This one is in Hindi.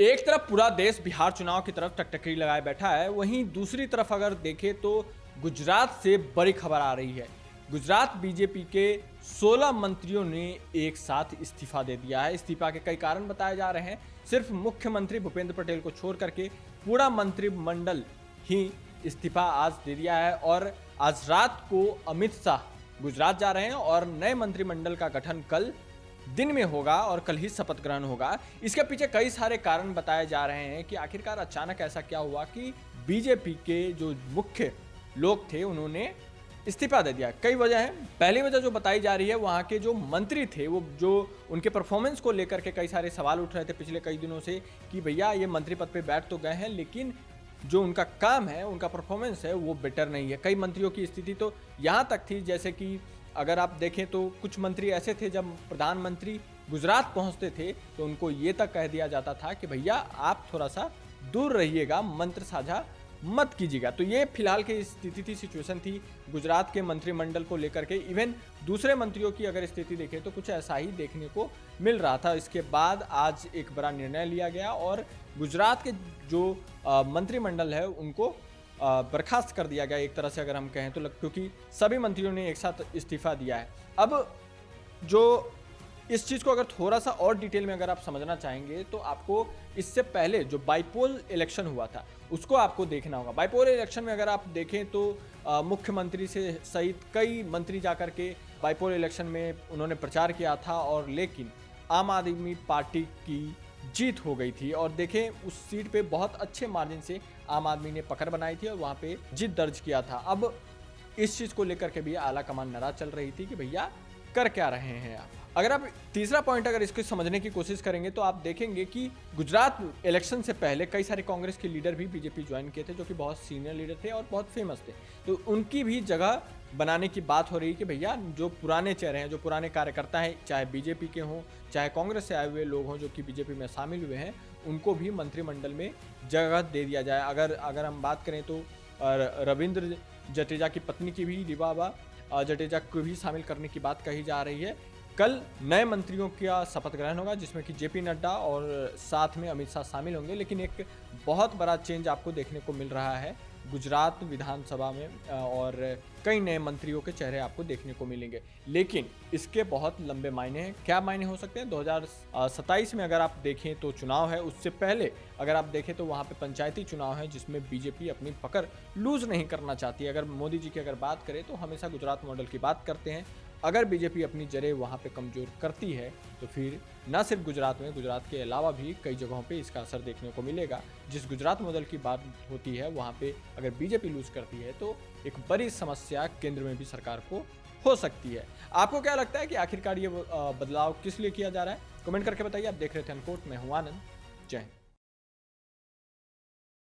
एक तरफ पूरा देश बिहार चुनाव की तरफ टकटकी लगाए बैठा है, वहीं दूसरी तरफ अगर देखें तो गुजरात से बड़ी खबर आ रही है। गुजरात बीजेपी के 16 मंत्रियों ने एक साथ इस्तीफा दे दिया है। इस्तीफा के कई कारण बताए जा रहे हैं। सिर्फ मुख्यमंत्री भूपेंद्र पटेल को छोड़ करके पूरा मंत्रिमंडल ही इस्तीफा आज दे दिया है और आज रात को अमित शाह गुजरात जा रहे हैं और नए मंत्रिमंडल का गठन कल दिन में होगा और कल ही शपथ ग्रहण होगा। इसके पीछे कई सारे कारण बताए जा रहे हैं कि आखिरकार अचानक ऐसा क्या हुआ कि बीजेपी के जो मुख्य लोग थे उन्होंने इस्तीफा दे दिया। कई वजह हैं। पहली वजह जो बताई जा रही है, वहाँ के जो मंत्री थे वो जो उनके परफॉर्मेंस को लेकर के कई सारे सवाल उठ रहे थे पिछले कई दिनों से कि भैया ये मंत्री पद पे बैठ तो गए हैं लेकिन जो उनका काम है, उनका परफॉर्मेंस है वो बेटर नहीं है। कई मंत्रियों की स्थिति तो यहाँ तक थी, जैसे कि अगर आप देखें तो कुछ मंत्री ऐसे थे जब प्रधानमंत्री गुजरात पहुंचते थे तो उनको ये तक कह दिया जाता था कि भैया आप थोड़ा सा दूर रहिएगा, मंत्र साझा मत कीजिएगा। तो ये फिलहाल की स्थिति थी, सिचुएशन थी गुजरात के मंत्रिमंडल को लेकर के। इवन दूसरे मंत्रियों की अगर स्थिति देखें तो कुछ ऐसा ही देखने को मिल रहा था। इसके बाद आज एक बड़ा निर्णय लिया गया और गुजरात के जो मंत्रिमंडल है उनको बर्खास्त कर दिया गया एक तरह से, अगर हम कहें तो, क्योंकि सभी मंत्रियों ने एक साथ इस्तीफा दिया है। अब जो इस चीज़ को अगर थोड़ा सा और डिटेल में अगर आप समझना चाहेंगे तो आपको इससे पहले जो बाईपोल इलेक्शन हुआ था उसको आपको देखना होगा। बाईपोल इलेक्शन में अगर आप देखें तो मुख्यमंत्री से सहित कई मंत्री जाकर के बाईपोल इलेक्शन में उन्होंने प्रचार किया था और लेकिन आम आदमी पार्टी की जीत हो गई थी और देखें उस सीट पे बहुत अच्छे मार्जिन से आम आदमी ने पकड़ बनाई थी और वहाँ पे जीत दर्ज किया था। अब इस चीज़ को लेकर के भी आला कमान नाराज चल रही थी कि भैया कर क्या रहे हैं आप। अगर आप तीसरा पॉइंट अगर इसको समझने की कोशिश करेंगे तो आप देखेंगे कि गुजरात इलेक्शन से पहले कई सारे कांग्रेस के लीडर भी बीजेपी ज्वाइन किए थे जो कि बहुत सीनियर लीडर थे और बहुत फेमस थे। तो उनकी भी जगह बनाने की बात हो रही कि भैया जो पुराने चेहरे हैं, जो पुराने कार्यकर्ता हैं, चाहे बीजेपी के हों चाहे कांग्रेस से आए हुए लोग हों जो कि बीजेपी में शामिल हुए हैं, उनको भी मंत्रिमंडल में जगह दे दिया जाए। अगर हम बात करें तो रविंद्र जडेजा की पत्नी की भी, रिवाबा जडेजा को भी शामिल करने की बात कही जा रही है। कल नए मंत्रियों का शपथ ग्रहण होगा जिसमें कि जेपी नड्डा और साथ में अमित शाह शामिल होंगे। लेकिन एक बहुत बड़ा चेंज आपको देखने को मिल रहा है गुजरात विधानसभा में और कई नए मंत्रियों के चेहरे आपको देखने को मिलेंगे। लेकिन इसके बहुत लंबे मायने हैं। क्या मायने हो सकते हैं? 2027 में अगर आप देखें तो चुनाव है, उससे पहले अगर आप देखें तो वहाँ पे पंचायती चुनाव है जिसमें बीजेपी अपनी पकड़ लूज नहीं करना चाहती है। अगर मोदी जी की अगर बात करें तो हमेशा गुजरात मॉडल की बात करते हैं। अगर बीजेपी अपनी जड़ें वहाँ पे कमज़ोर करती है तो फिर न सिर्फ गुजरात में, गुजरात के अलावा भी कई जगहों पे इसका असर देखने को मिलेगा। जिस गुजरात मॉडल की बात होती है वहाँ पे अगर बीजेपी लूज करती है तो एक बड़ी समस्या केंद्र में भी सरकार को हो सकती है। आपको क्या लगता है कि आखिरकार ये बदलाव किस लिए किया जा रहा है? कमेंट करके बताइए। आप देख रहे थे अनकोट, मैं हूं आनंद। जय हिंद।